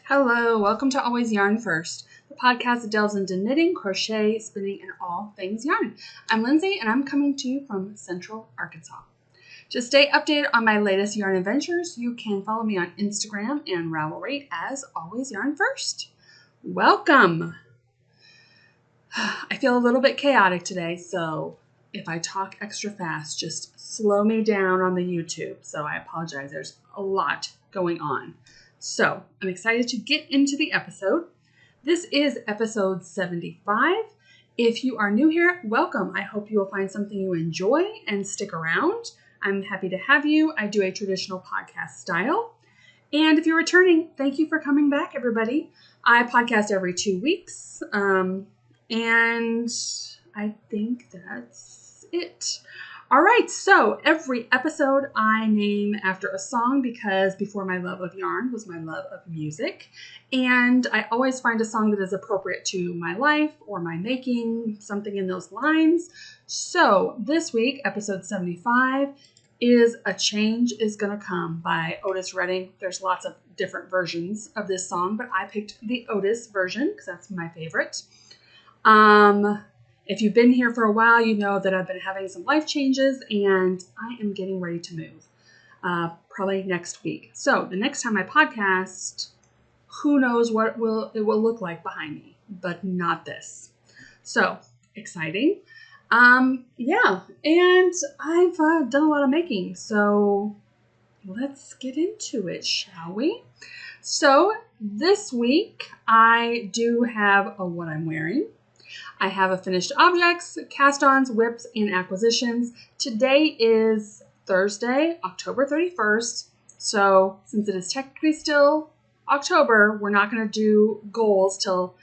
Hello, welcome to Always Yarn First, the podcast that delves into knitting, crochet, spinning, and all things yarn. I'm Lindsay, and I'm coming to you from Central Arkansas. To stay updated on my latest yarn adventures, you can follow me on Instagram and Ravelry as Always Yarn First. Welcome! I feel a little bit chaotic today, so if I talk extra fast, just slow me down on the YouTube. So I apologize, there's a lot going on. So I'm excited to get into the episode. This is episode 75. If you are new here, welcome. I hope you will find something you enjoy and stick around. I'm happy to have you. I do a traditional podcast style. And if you're returning, thank you for coming back, everybody. I podcast every 2 weeks. And I think that's it. All right, so every episode I name after a song because before my love of yarn was my love of music. And I always find a song that is appropriate to my life or my making, something in those lines. So this week, episode 75, is A Change Is Gonna Come by Otis Redding. There's lots of different versions of this song, but I picked the Otis version because that's my favorite. If you've been here for a while, you know that I've been having some life changes and I am getting ready to move, probably next week. So the next time I podcast, who knows what it will look like behind me, but not this. So exciting. Yeah, and I've done a lot of making, so let's get into it, shall we? So this week I do have what I'm wearing. I have a finished objects, cast-ons, whips, and acquisitions. Today is Thursday, October 31st. So since it is technically still October, we're not going to do goals till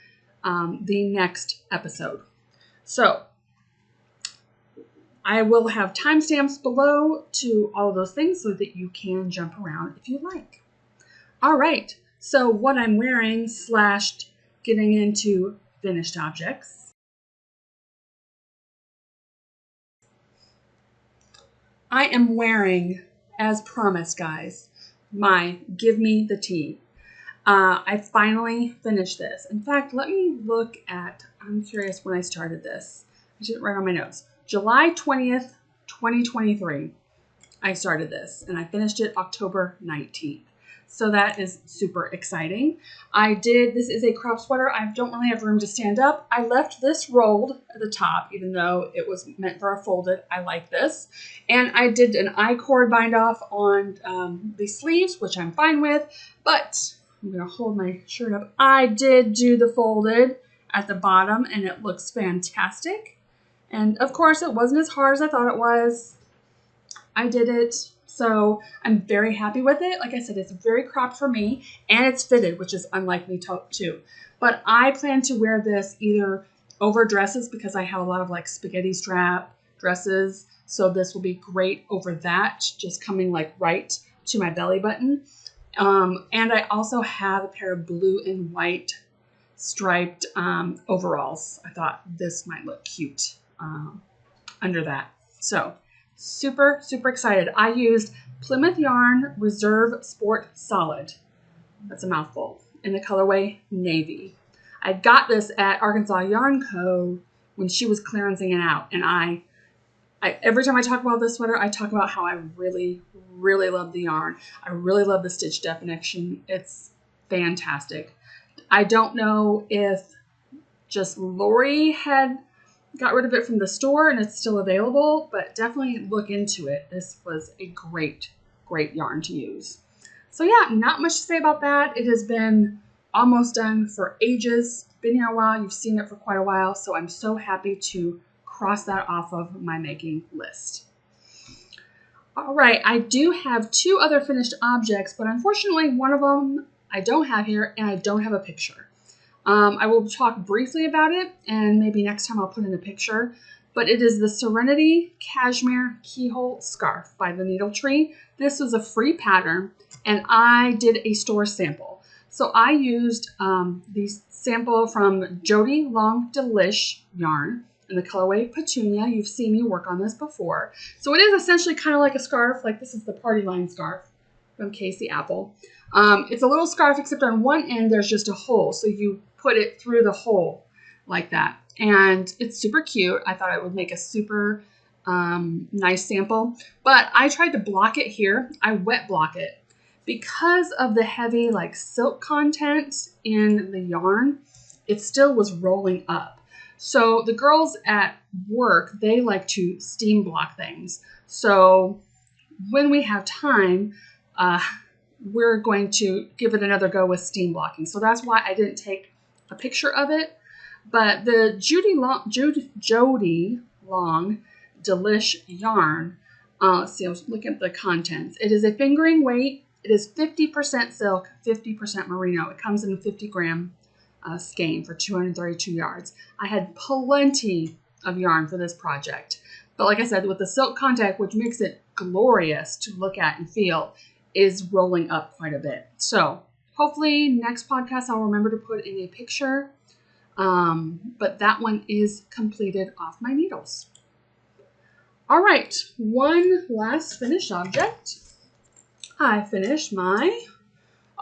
the next episode. So I will have timestamps below to all of those things so that you can jump around if you like. All right. So what I'm wearing / getting into finished objects. I am wearing, as promised, guys, my Give Me the Tea. I finally finished this. In fact, let me look at, I'm curious when I started this. I did it right on my notes. July 20th, 2023, I started this, and I finished it October 19th. So that is super exciting. This is a crop sweater. I don't really have room to stand up. I left this rolled at the top, even though it was meant for a folded. I like this. And I did an I-cord bind off on the sleeves, which I'm fine with, but I'm going to hold my shirt up. I did do the folded at the bottom, and it looks fantastic. And of course, it wasn't as hard as I thought it was. I did it. So I'm very happy with it. Like I said, it's very cropped for me and it's fitted, which is unlike me too. But I plan to wear this either over dresses because I have a lot of like spaghetti strap dresses. So this will be great over that, just coming like right to my belly button. And I also have a pair of blue and white striped overalls. I thought this might look cute under that. So super, super excited. I used Plymouth Yarn Reserve Sport Solid. That's a mouthful. In the colorway Navy. I got this at Arkansas Yarn Co. when she was clearancing it out. And I every time I talk about this sweater, I talk about how I really, really love the yarn. I really love the stitch definition. It's fantastic. I don't know if just Lori had got rid of it from the store and it's still available, but definitely look into it. This was a great, great yarn to use. So yeah, not much to say about that. It has been almost done for ages. Been here a while. You've seen it for quite a while. So I'm so happy to cross that off of my making list. All right, I do have 2 other finished objects, but unfortunately one of them I don't have here and I don't have a picture. I will talk briefly about it, and maybe next time I'll put in a picture. But it is the Serenity Cashmere Keyhole Scarf by the NeedleTree. This was a free pattern, and I did a store sample. So I used the sample from Jody Long Delish yarn in the colorway Petunia. You've seen me work on this before. So it is essentially kind of like a scarf. Like this is the party line scarf. from Casey Apple. It's a little scarf, except on one end there's just a hole, so you put it through the hole like that. And it's super cute. I thought it would make a super nice sample, but I tried to block it here. I wet block it. Because of the heavy like silk content in the yarn, it still was rolling up. So the girls at work, they like to steam block things. So when we have time, we're going to give it another go with steam blocking. So that's why I didn't take a picture of it. But the Jody Long Delish yarn, let's see, I was looking at the contents. It is a fingering weight. It is 50% silk, 50% merino. It comes in a 50-gram skein for 232 yards. I had plenty of yarn for this project. But like I said, with the silk contact, which makes it glorious to look at and feel, is rolling up quite a bit. So hopefully next podcast I'll remember to put in a picture. But that one is completed off my needles. All right, one last finished object. I finished my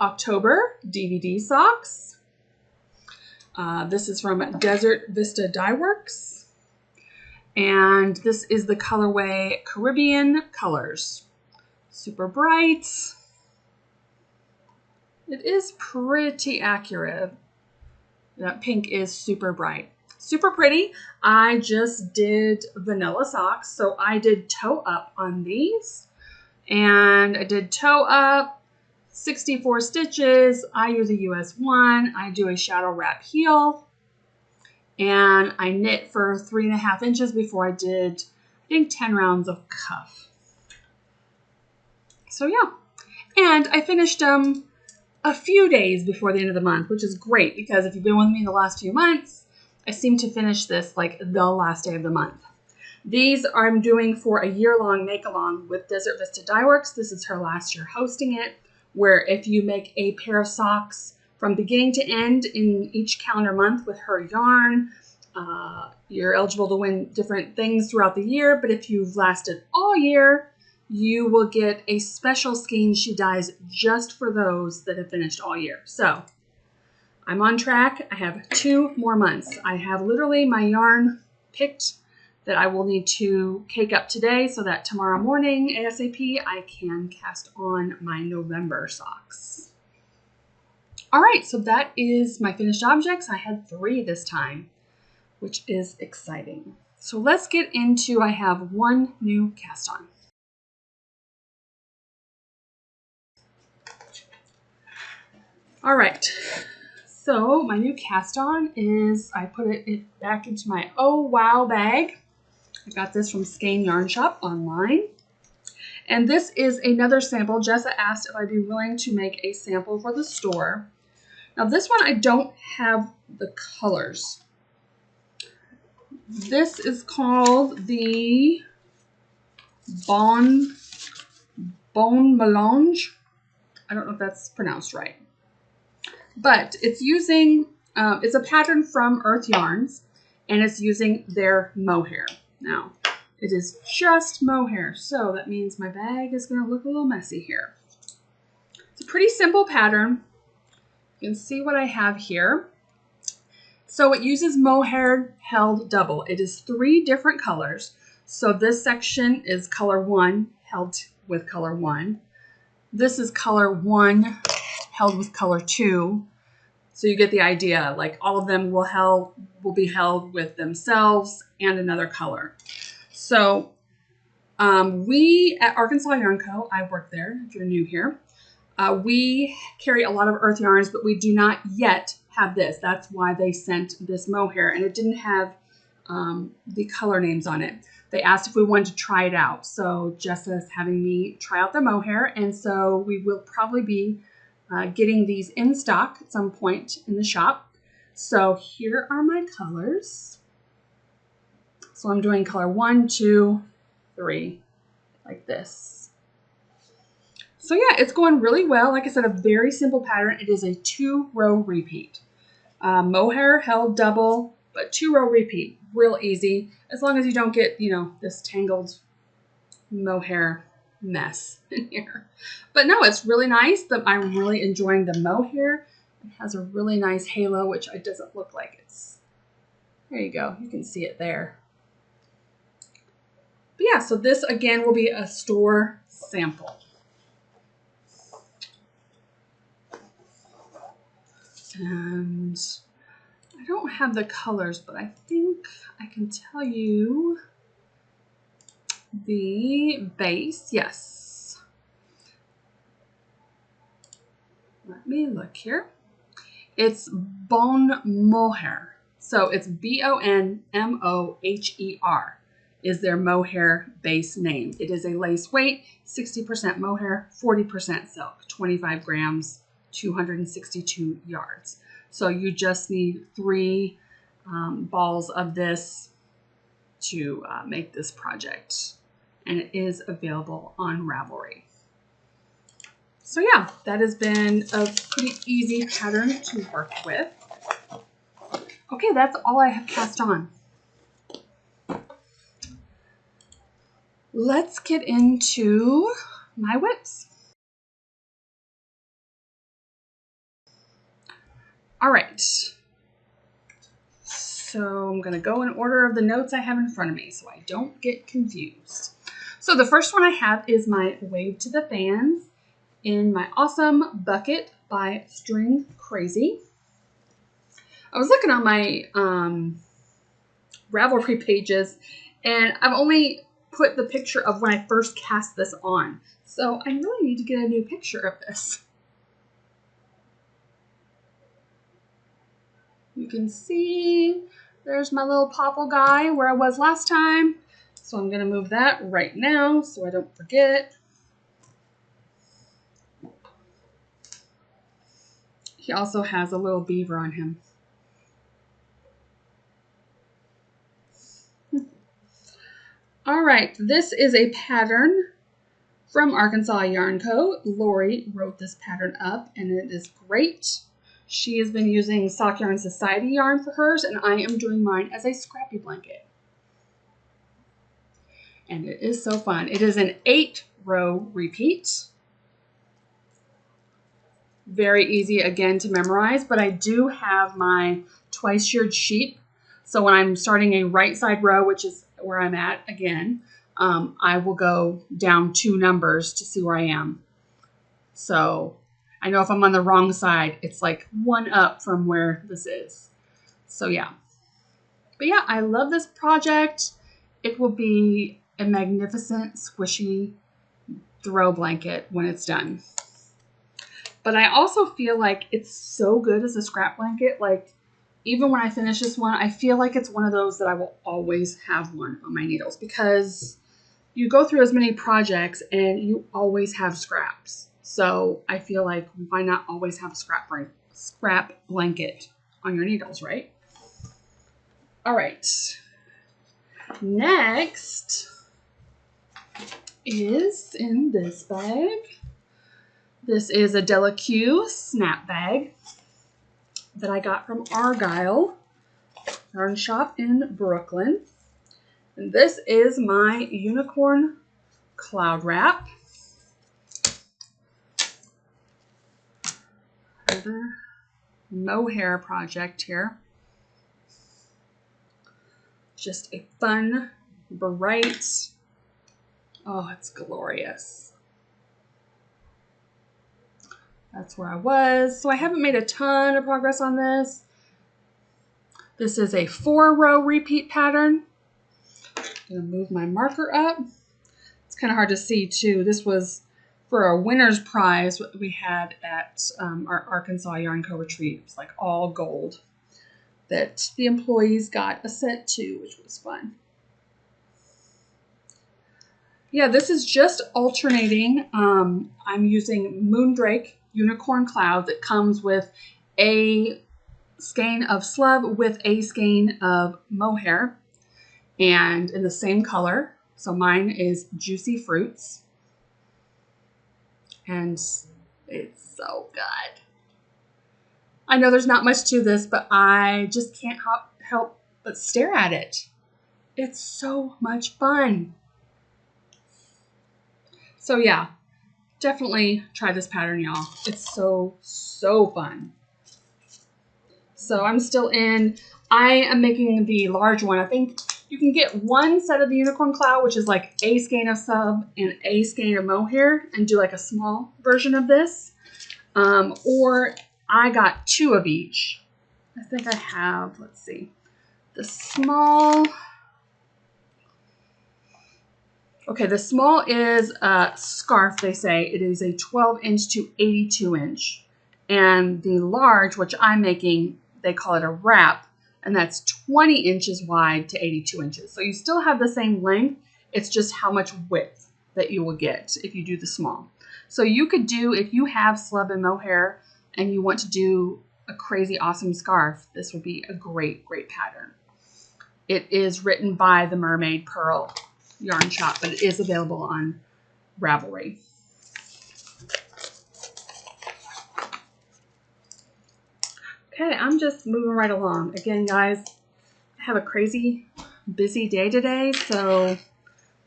October DVD socks. This is from Vista Dyeworks. And this is the colorway Caribbean Colors. Super bright. It is pretty accurate. That pink is super bright. Super pretty. I just did vanilla socks. So I did toe up on these. And I did toe up, 64 stitches. I use a US 1. I do a shadow wrap heel. And I knit for 3.5 inches before I did, I think, 10 rounds of cuff. So yeah. And I finished them a few days before the end of the month, which is great because if you've been with me the last few months, I seem to finish this like the last day of the month. These I'm doing for a year-long make-along with Desert Vista Dyeworks. This is her last year hosting it, where if you make a pair of socks from beginning to end in each calendar month with her yarn, you're eligible to win different things throughout the year. But if you've lasted all year, you will get a special skein she dyes just for those that have finished all year. So I'm on track. I have 2 more months. I have literally my yarn picked that I will need to cake up today so that tomorrow morning, ASAP, I can cast on my November socks. All right, so that is my finished objects. I had 3 this time, which is exciting. So let's get into, I have 1 new cast on. All right, so my new cast on is, I put it back into my Oh Wow bag. I got this from Skein Yarn Shop online. And this is another sample. Jessa asked if I'd be willing to make a sample for the store. Now this one, I don't have the colors. This is called the Bon Melange. I don't know if that's pronounced right. But it's using, it's a pattern from Urth Yarns, and it's using their mohair. Now, it is just mohair, so that means my bag is going to look a little messy here. It's a pretty simple pattern. You can see what I have here. So it uses mohair held double. It is 3 different colors. So this section is color 1 held with color 1. This is color 1 held with color 2. So you get the idea, like all of them will be held with themselves and another color. So we at Arkansas Yarn Co., I work there if you're new here, we carry a lot of Urth yarns, but we do not yet have this. That's why they sent this mohair, and it didn't have the color names on it. They asked if we wanted to try it out. So Jessa's having me try out the mohair, and so we will probably be getting these in stock at some point in the shop. So here are my colors. So I'm doing color 1, 2, 3, like this. So yeah, it's going really well. Like I said, a very simple pattern. It is a 2-row repeat. Mohair held double, but 2-row repeat. Real easy. As long as you don't get, this tangled mohair mess in here. But no, it's really nice. I'm really enjoying the mohair. It has a really nice halo, which it doesn't look like it's. There you go. You can see it there. But yeah, so this again will be a store sample. And I don't have the colors, but I think I can tell you the base. Yes. Let me look here. It's Bonmoher. So it's Bonmoher is their mohair base name. It is a lace weight, 60% mohair, 40% silk, 25 grams, 262 yards. So you just need 3 balls of this to make this project. And it is available on Ravelry. So yeah, that has been a pretty easy pattern to work with. Okay, that's all I have cast on. Let's get into my whips. All right. So I'm going to go in order of the notes I have in front of me so I don't get confused. So the first one I have is my Wave to the Fans in my awesome bucket by String Crazy. I was looking on my Ravelry pages, and I've only put the picture of when I first cast this on. So I really need to get a new picture of this. You can see there's my little popple guy where I was last time. So I'm going to move that right now so I don't forget. He also has a little beaver on him. All right, this is a pattern from Arkansas Yarn Co. Lori wrote this pattern up, and it is great. She has been using Sock Yarn Society yarn for hers, and I am doing mine as a scrappy blanket. And it is so fun. It is an 8-row repeat. Very easy, again, to memorize, but I do have my twice sheared sheep. So when I'm starting a right side row, which is where I'm at again, I will go down 2 numbers to see where I am. So I know if I'm on the wrong side, it's like 1 up from where this is. So yeah. But yeah, I love this project. It will be a magnificent squishy throw blanket when it's done. But I also feel like it's so good as a scrap blanket. Like, even when I finish this one, I feel like it's one of those that I will always have one on my needles, because you go through as many projects and you always have scraps. So I feel like, why not always have a scrap blanket on your needles, right? All right. Next is in this bag. This is a Della Q snap bag that I got from Argyle Yarn Shop in Brooklyn. And this is my unicorn cloud wrap. Another mohair project here. Just a fun, bright, oh, it's glorious. That's where I was. So I haven't made a ton of progress on this. This is a 4-row repeat pattern. I'm going to move my marker up. It's kind of hard to see too. This was for a winner's prize what we had at our Arkansas Yarn Co. retreat. It was like all gold that the employees got a set to, which was fun. Yeah, this is just alternating. I'm using Moondrake Unicorn Cloud that comes with a skein of slub with a skein of mohair, and in the same color. So mine is Juicy Fruits, and it's so good. I know there's not much to this, but I just can't help but stare at it. It's so much fun. So yeah, definitely try this pattern, y'all. It's so, so fun. So I'm still in. I am making the large one. I think you can get one set of the unicorn cloud, which is like a skein of sub and a skein of mohair, and do like a small version of this. Or I got 2 of each. I think I have, let's see, the small. Okay, the small is a scarf, they say. It is a 12-inch to 82-inch. And the large, which I'm making, they call it a wrap, and that's 20 inches wide to 82 inches. So you still have the same length. It's just how much width that you will get if you do the small. So you could do, if you have slub and mohair and you want to do a crazy awesome scarf, this would be a great, great pattern. It is written by the Mermaid Purl yarn shop, but it is available on Ravelry. Okay, I'm just moving right along. Again, guys, I have a crazy busy day today, so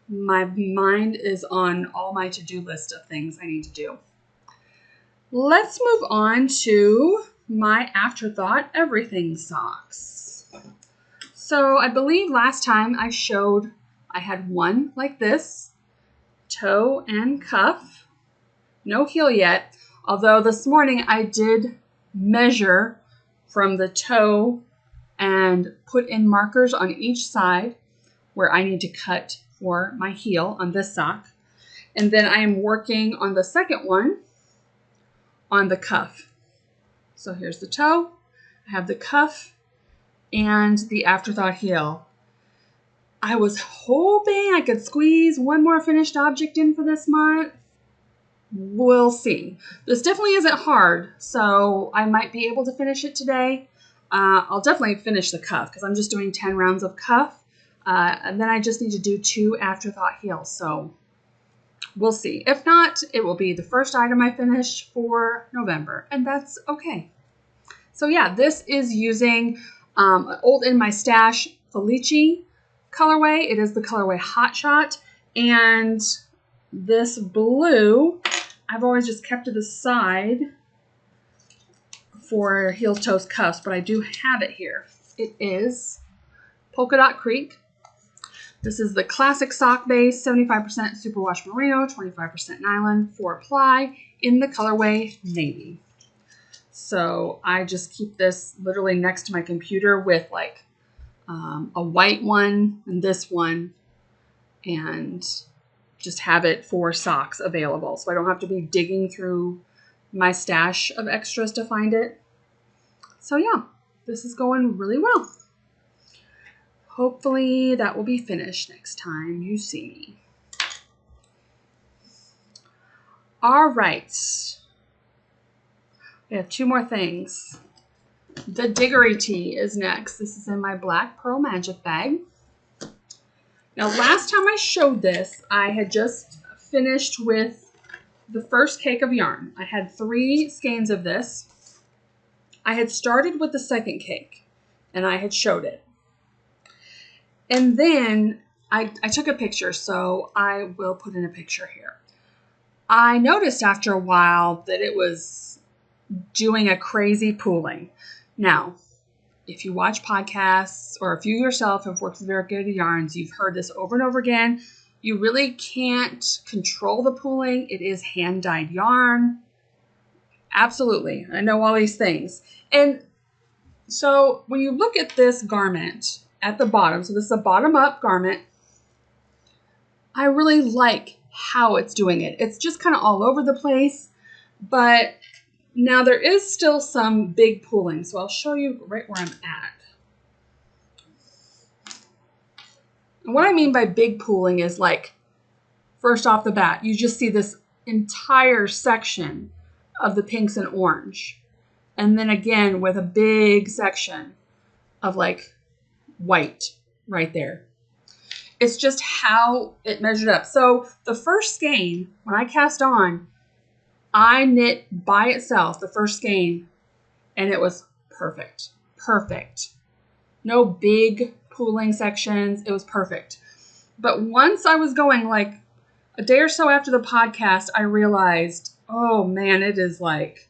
my mind is on all my to-do list of things I need to do. Let's move on to my Afterthought Everything socks. So I believe last time I showed I had one like this, toe and cuff, no heel yet, although this morning I did measure from the toe and put in markers on each side where I need to cut for my heel on this sock. And then I am working on the second one on the cuff. So here's the toe, I have the cuff and the Afterthought heel. I was hoping I could squeeze one more finished object in for this month. We'll see. This definitely isn't hard, so I might be able to finish it today. I'll definitely finish the cuff because I'm just doing 10 rounds of cuff. And then I just need to do 2 Afterthought heels, so we'll see. If not, it will be the first item I finish for November, and that's okay. So yeah, this is using old in my stash Felici colorway. It is the colorway Hotshot, and this blue I've always just kept to the side for heel toes cuffs, but I do have it here. It is Polka Dot Creek. This is the classic sock base, 75% superwash merino, 25% nylon, 4-ply in the colorway navy. So I just keep this literally next to my computer with like a white one and this one, and just have it for socks available. So I don't have to be digging through my stash of extras to find it. So yeah, this is going really well. Hopefully that will be finished next time you see me. All right. We have 2 more things. The Diggory tea is next. This is in my black Purl magic bag. Now, last time I showed this, I had just finished with the first cake of yarn. I had 3 skeins of this. I had started with the second cake, and I had showed it. And then I took a picture, so I will put in a picture here. I noticed after a while that it was doing a crazy pooling. Now, if you watch podcasts or if you yourself have worked with variegated yarns, you've heard this over and over again. You really can't control the pooling. It is hand-dyed yarn. Absolutely. I know all these things. And so when you look at this garment at the bottom, so this is a bottom-up garment, I really like how it's doing it. It's just kind of all over the place, but now there is still some big pooling, so I'll show you right where I'm at. And what I mean by big pooling is like, first off the bat, you just see this entire section of the pinks and orange. And then again with a big section of like white right there. It's just how it measured up. So the first skein, when I cast on, I knit by itself the first skein, and it was perfect. Perfect. No big pooling sections. It was perfect. But once I was going like a day or so after the podcast, I realized, oh man, it is like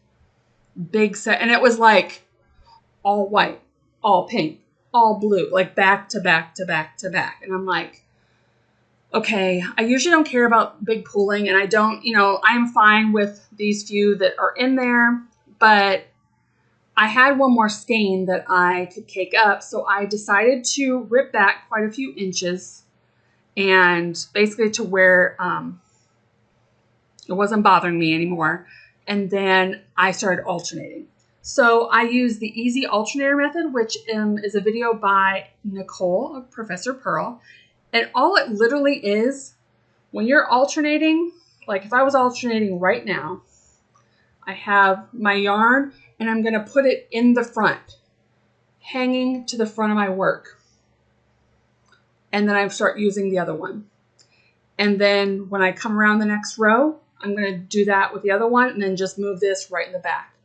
big set. And it was like all white, all pink, all blue, like back to back to back to back. And I'm like, okay, I usually don't care about big pooling, and I don't, I'm fine with these few that are in there, but I had one more skein that I could cake up, so I decided to rip back quite a few inches, and basically to where it wasn't bothering me anymore, and then I started alternating. So I use the easy alternator method, which is a video by Nicole of Professor Purl. And all it literally is, when you're alternating, like if I was alternating right now, I have my yarn and I'm going to put it in the front, hanging to the front of my work. And then I start using the other one. And then when I come around the next row, I'm going to do that with the other one and then just move this right in the back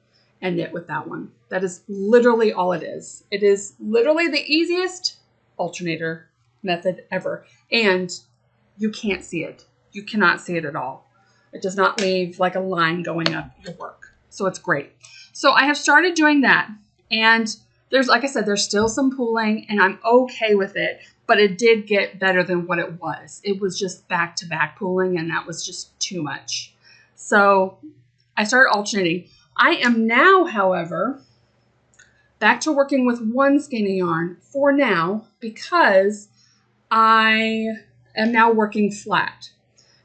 and knit with that one. That is literally all it is. It is literally the easiest alternator method ever. And you can't see it. You cannot see it at all. It does not leave like a line going up your work. So it's great. So I have started doing that. And there's, like I said, there's still some pooling and I'm okay with it. But it did get better than what it was. It was just back-to-back pooling, and that was just too much. So I started alternating. I am now, however, back to working with one skein of yarn for now because I am now working flat.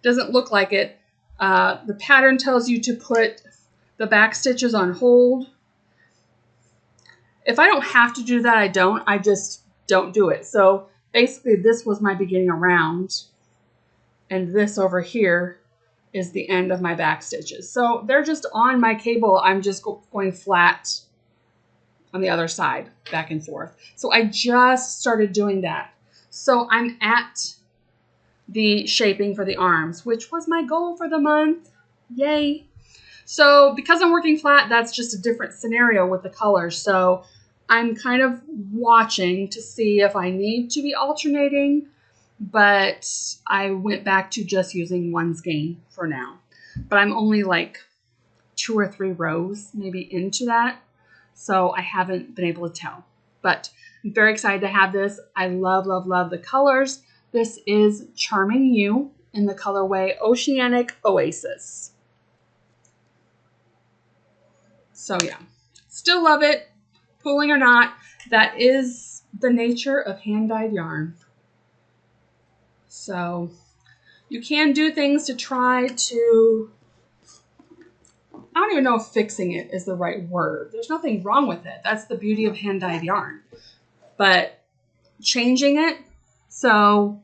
Doesn't look like it. The pattern tells you to put the back stitches on hold. If I don't have to do that, I don't. I just don't do it. So basically, this was my beginning around, and this over here is the end of my back stitches. So they're just on my cable. I'm just going flat on the other side, back and forth. So I just started doing that. So I'm at the shaping for the arms, which was my goal for the month. Yay. So because I'm working flat, that's just a different scenario with the colors. So I'm kind of watching to see if I need to be alternating, but I went back to just using one skein for now. But I'm only like 2 or 3 rows maybe into that, so I haven't been able to tell. But I'm very excited to have this. I love, love, love the colors. This is Charming You in the colorway Oceanic Oasis. So yeah, still love it. Pooling or not, that is the nature of hand-dyed yarn. So you can do things to try to, I don't even know if fixing it is the right word. There's nothing wrong with it. That's the beauty of hand-dyed yarn. But changing it, so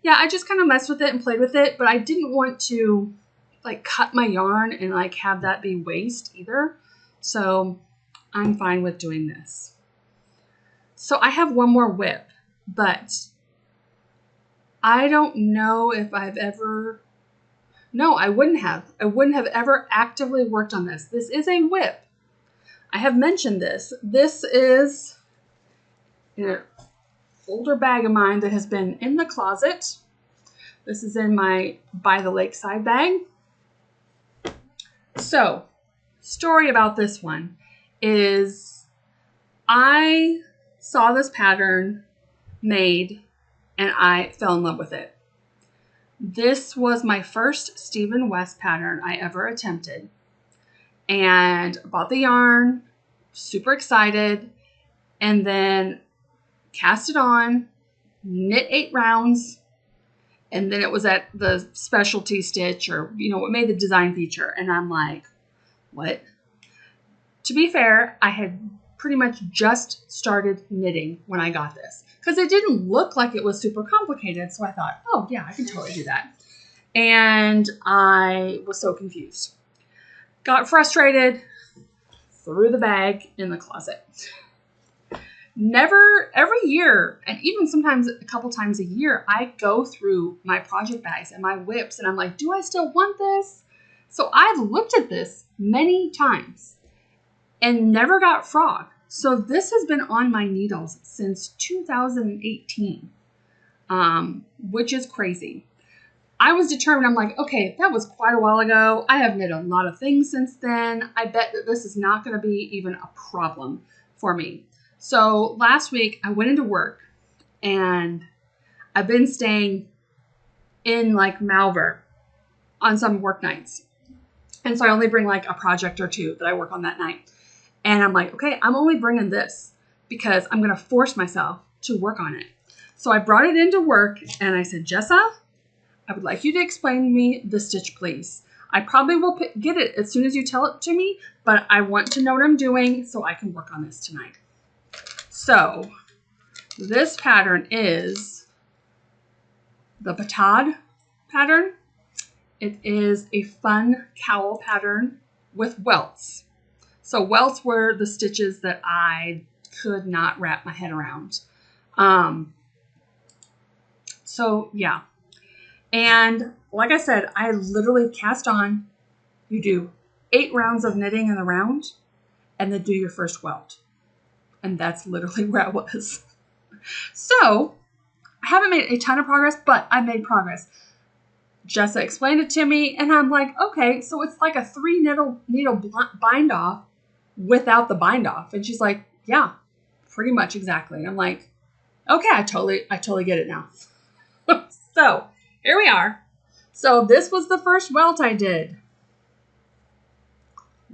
yeah, I just kind of messed with it and played with it, but I didn't want to like cut my yarn and like have that be waste either. So I'm fine with doing this. So I have one more whip, but I don't know if I've ever, no, I wouldn't have ever actively worked on this. This is a whip. I have mentioned this. This is an older bag of mine that has been in the closet. This is in my By the Lakeside bag. So, story about this one is I saw this pattern made and I fell in love with it. This was my first Stephen West pattern I ever attempted, and bought the yarn, super excited, and then cast it on, knit 8 rounds, and then it was at the specialty stitch or, what made the design feature. And I'm like, what? To be fair, I had pretty much just started knitting when I got this because it didn't look like it was super complicated. So I thought, oh yeah, I can totally do that. And I was so confused. Got frustrated, threw the bag in the closet. Never, every year, and even sometimes a couple times a year, I go through my project bags and my whips and I'm like, do I still want this? So I've looked at this many times and never got frog. So this has been on my needles since 2018, which is crazy. I was determined. I'm like, okay, that was quite a while ago. I have knit a lot of things since then. I bet that this is not going to be even a problem for me. So last week I went into work and I've been staying in like Malvern on some work nights. And so I only bring like a project or two that I work on that night. And I'm like, okay, I'm only bringing this because I'm going to force myself to work on it. So I brought it into work and I said, Jessa, I would like you to explain to me the stitch, please. I probably will get it as soon as you tell it to me, but I want to know what I'm doing so I can work on this tonight. So this pattern is the Batad pattern. It is a fun cowl pattern with welts. So welts were the stitches that I could not wrap my head around. So yeah. And like I said, I literally cast on, you do 8 rounds of knitting in the round and then do your first welt. And that's literally where I was. So I haven't made a ton of progress, but I made progress. Jessa explained it to me and I'm like, okay, so it's like a 3 needle bind off without the bind off. And she's like, yeah, pretty much exactly. I'm like, okay, I totally get it now. So here we are. So this was the first welt I did.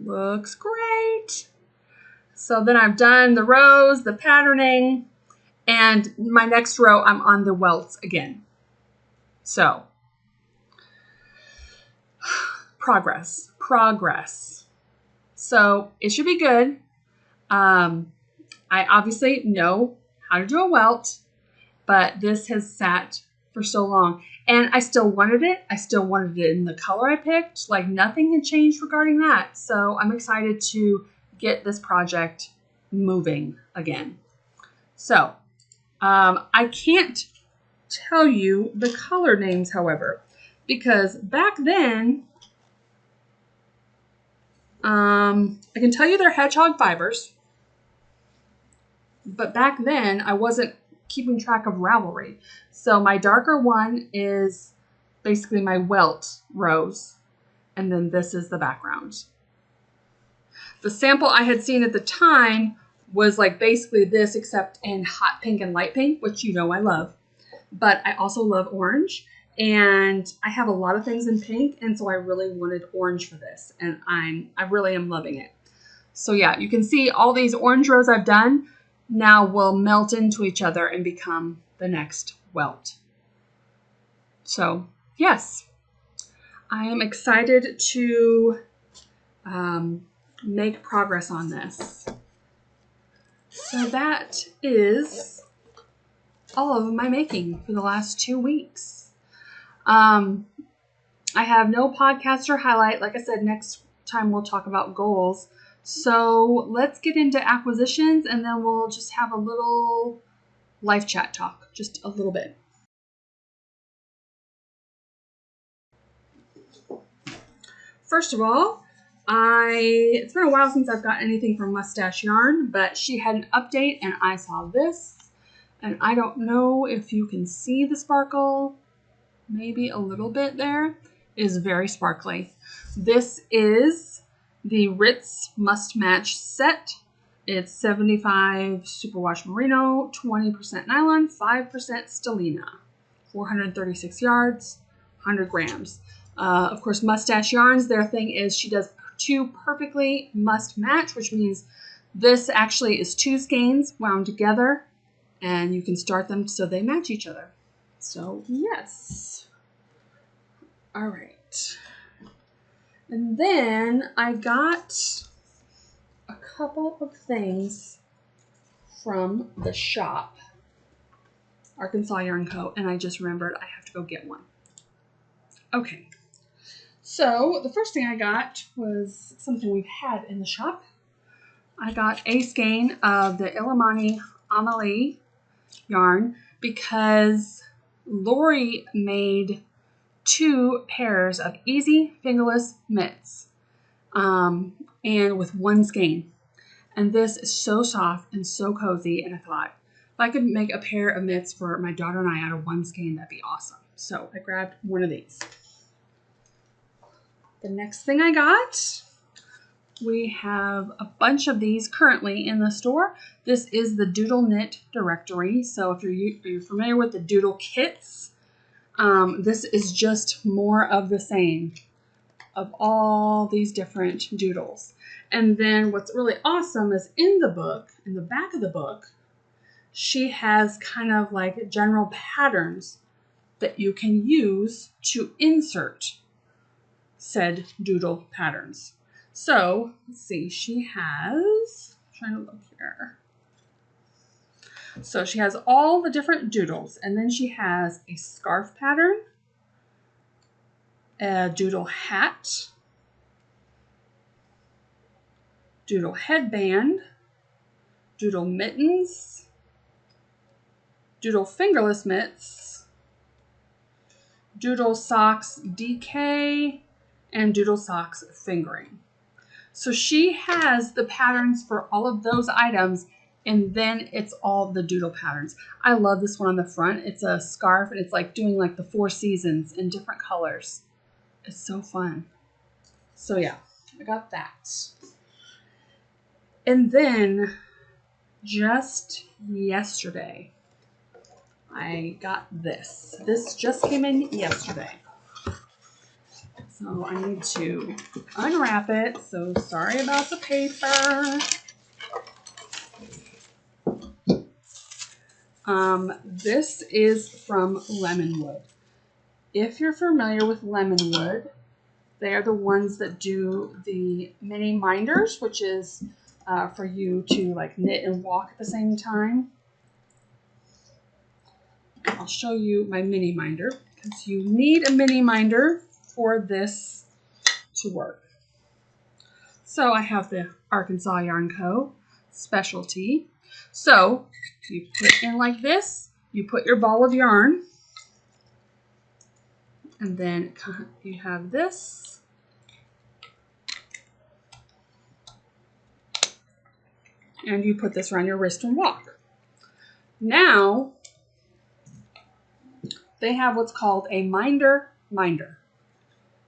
Looks great. So then I've done the rows, the patterning, and my next row I'm on the welts again. So progress. So it should be good. I obviously know how to do a welt, but this has sat for so long and I still wanted it. I still wanted it in the color I picked. Like nothing had changed regarding that. So I'm excited to get this project moving again. So I can't tell you the color names, however, because back then, I can tell you they're hedgehog fibers, but back then I wasn't keeping track of Ravelry. So my darker one is basically my welt rows, and then this is the background. The sample I had seen at the time was like basically this, except in hot pink and light pink, which you know I love. But I also love orange, and I have a lot of things in pink, and so I really wanted orange for this, and I really am loving it. So yeah, you can see all these orange rows I've done now will melt into each other and become the next welt. So yes, I am excited to make progress on this. So that is all of my making for the last 2 weeks. I have no podcast or highlight. Like I said, next time we'll talk about goals. So let's get into acquisitions and then we'll just have a little live chat talk, just a little bit. First of all, it's been a while since I've got anything from Mustache Yarn, but she had an update and I saw this. And I don't know if you can see the sparkle, maybe a little bit there. It is very sparkly. This is the Ritz Must Match set. It's 75 superwash merino, 20% nylon, 5% stellina, 436 yards, 100 grams. Of course, Mustache Yarns, their thing is she does 2 perfectly must match, which means this actually is 2 skeins wound together, and you can start them so they match each other. So yes. All right. And then I got a couple of things from the shop, Arkansas Yarn Co., and I just remembered I have to go get one. Okay. So the first thing I got was something we've had in the shop. I got a skein of the Illimani Amelie yarn because Lori made 2 pairs of easy fingerless mitts and with 1 skein. And this is so soft and so cozy, and I thought if I could make a pair of mitts for my daughter and I out of 1 skein, that'd be awesome. So I grabbed one of these. The next thing I got, we have a bunch of these currently in the store. This is the Doodle Knit directory. So if you're familiar with the Doodle kits, this is just more of the same of all these different doodles. And then what's really awesome is in the book, in the back of the book, she has kind of like general patterns that you can use to insert said doodle patterns. So let's see, she has, I'm trying to look here. So she has all the different doodles, and then she has a scarf pattern, a doodle hat, doodle headband, doodle mittens, doodle fingerless mitts, doodle socks DK, and doodle socks fingering. So she has the patterns for all of those items, and then it's all the doodle patterns. I love this one on the front. It's a scarf, and it's like doing like the 4 seasons in different colors. It's so fun. So yeah, I got that. And then just yesterday, I got this. This just came in yesterday. So I need to unwrap it. So sorry about the paper. This is from Lemonwood. If you're familiar with Lemonwood, they are the ones that do the mini minders, which is for you to like knit and walk at the same time. I'll show you my mini minder because you need a mini minder for this to work. So I have the Arkansas Yarn Co. specialty. So you put in like this, you put your ball of yarn, and then you have this. And you put this around your wrist and walk. Now, they have what's called a minder.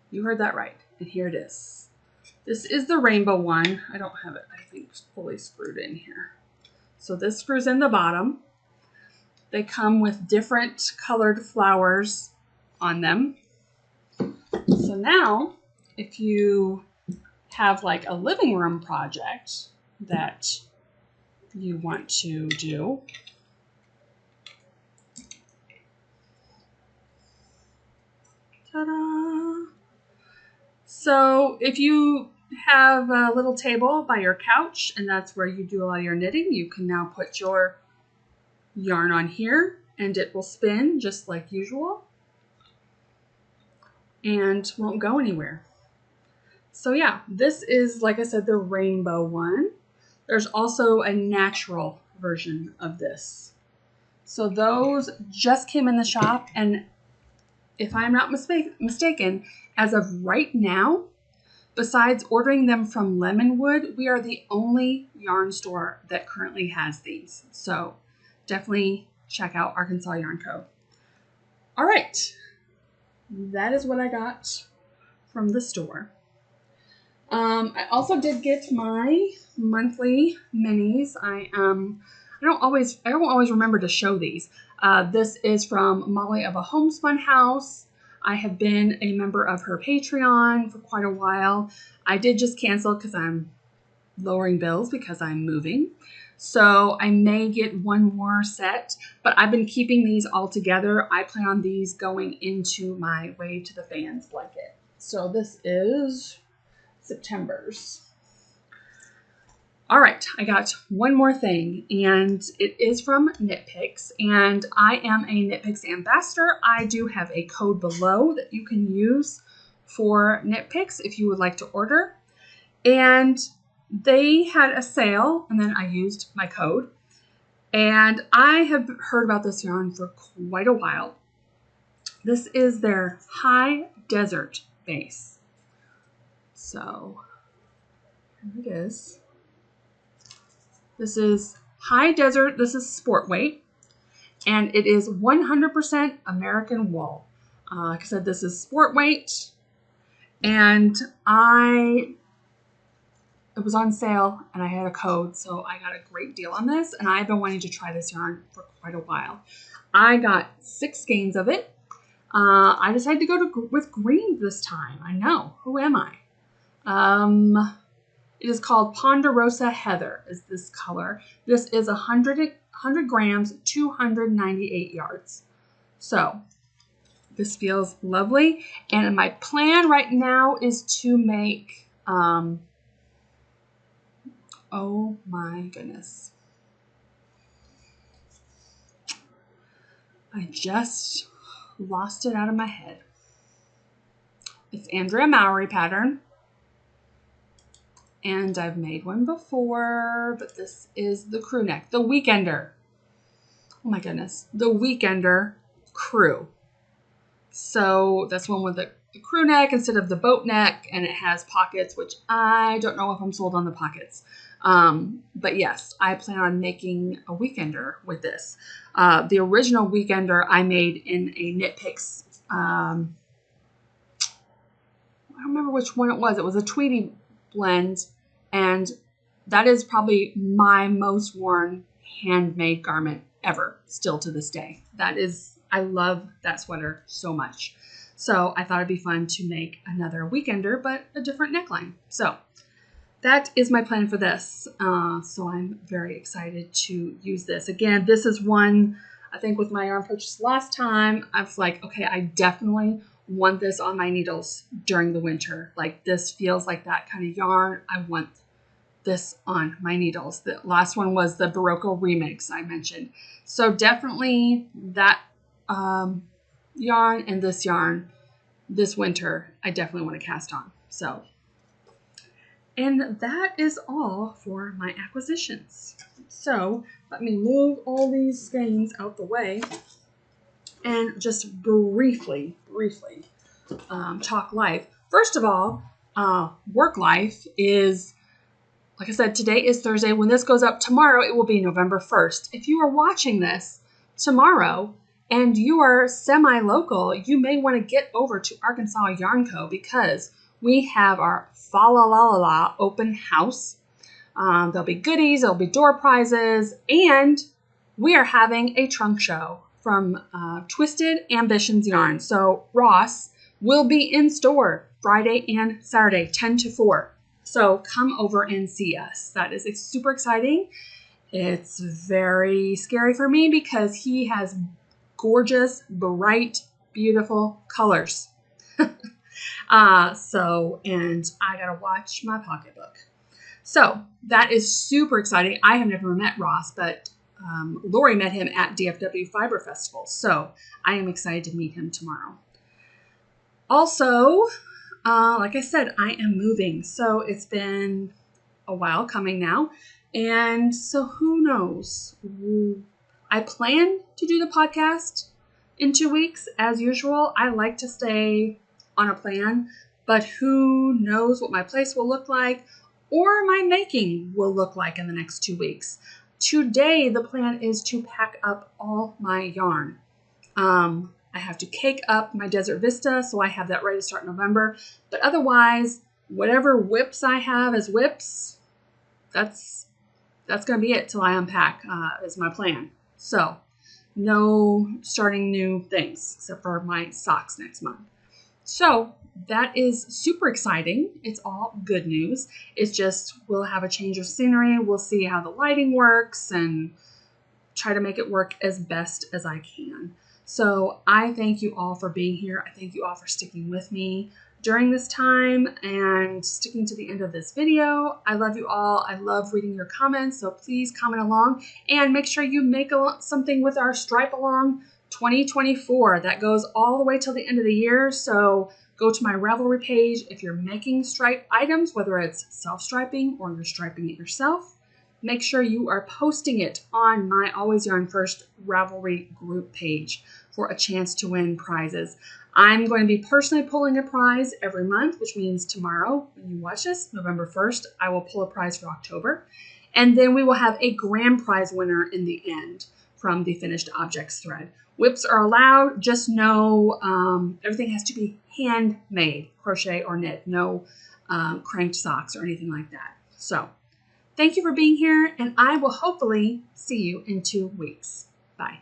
You heard that right. And here it is. This is the rainbow one. I don't have it, I think, fully screwed in here. So this screws in the bottom. They come with different colored flowers on them. So now, if you have like a living room project that you want to do, ta-da! So if you have a little table by your couch and that's where you do a lot of your knitting, you can now put your yarn on here and it will spin just like usual and won't go anywhere. So yeah, this is, like I said, the rainbow one. There's also a natural version of this. So those just came in the shop, and if I'm not mistaken, as of right now, besides ordering them from Lemonwood, we are the only yarn store that currently has these. So definitely check out Arkansas Yarn Co. All right, that is what I got from the store. I also did get my monthly minis. I don't always remember to show these. This is from Molly of a Homespun House. I have been a member of her Patreon for quite a while. I did just cancel because I'm lowering bills because I'm moving. So I may get one more set, but I've been keeping these all together. I plan on these going into my Wave to the Fans blanket. So this is September's. All right, I got one more thing, and it is from Knit Picks, and I am a Knit Picks ambassador. I do have a code below that you can use for Knit Picks if you would like to order. And they had a sale, and then I used my code. And I have heard about this yarn for quite a while. This is their High Desert base. So here it is. This is High Desert. This is sport weight, and it is 100% American wool. Like I said, this is sport weight, and it was on sale and I had a code, so I got a great deal on this, and I've been wanting to try this yarn for quite a while. I got 6 skeins of it. I decided to go with green this time. I know. Who am I? It is called Ponderosa Heather is this color. This is 100 grams, 298 yards. So this feels lovely. And my plan right now is to make, oh my goodness. I just lost it out of my head. It's Andrea Mowry pattern. And I've made one before, but this is the crew neck, the Weekender. Oh my goodness, the Weekender crew. So that's one with the crew neck instead of the boat neck, and it has pockets, which I don't know if I'm sold on the pockets. But yes, I plan on making a Weekender with this. The original Weekender I made in a Knit Picks, I don't remember which one it was. It was a Tweety blend, and that is probably my most worn handmade garment ever, still to this day. I love that sweater so much. So I thought it'd be fun to make another Weekender, but a different neckline. So that is my plan for this. So I'm very excited to use this. Again, this is one, I think with my yarn purchase last time, I was like, okay, I definitely want this on my needles during the winter. Like, this feels like that kind of yarn. I want this on my needles. The last one was the Barocco Remix I mentioned. So definitely that yarn and this yarn this winter, I definitely want to cast on. So, and that is all for my acquisitions. So let me move all these skeins out the way and just briefly talk life. First of all, work life is, like I said, today is Thursday. When this goes up tomorrow, it will be November 1st. If you are watching this tomorrow and you are semi-local, you may want to get over to Arkansas Yarn Co. because we have our Fa La La La La open house. There'll be goodies, there'll be door prizes, and we are having a trunk show from Twisted Ambitions Yarn. So Ross will be in store Friday and Saturday, 10 to 4. So come over and see us. That is super exciting. It's very scary for me because he has gorgeous, bright, beautiful colors. And I gotta watch my pocketbook. So that is super exciting. I have never met Ross, but Lori met him at DFW Fiber Festival. So I am excited to meet him tomorrow. Also, like I said, I am moving. So it's been a while coming now. And so who knows? I plan to do the podcast in 2 weeks as usual. I like to stay on a plan, but who knows what my place will look like or my making will look like in the next 2 weeks. Today, the plan is to pack up all my yarn. I have to cake up my Desert Vista, so I have that ready to start in November. But otherwise, whatever whips I have as whips, that's going to be it till I unpack, is my plan. So no starting new things except for my socks next month. So that is super exciting. It's all good news. It's just we'll have a change of scenery. We'll see how the lighting works and try to make it work as best as I can. So I thank you all for being here. I thank you all for sticking with me during this time and sticking to the end of this video. I love you all. I love reading your comments. So please comment along and make sure you make something with our Stripe Along 2024. That goes all the way till the end of the year. So go to my Ravelry page if you're making stripe items, whether it's self-striping or you're striping it yourself. Make sure you are posting it on my Always Yarn First Ravelry group page for a chance to win prizes. I'm going to be personally pulling a prize every month, which means tomorrow, when you watch this, November 1st, I will pull a prize for October. And then we will have a grand prize winner in the end from the finished objects thread. Whips are allowed, just know everything has to be handmade, crochet or knit, no cranked socks or anything like that. So thank you for being here, and I will hopefully see you in 2 weeks. Bye.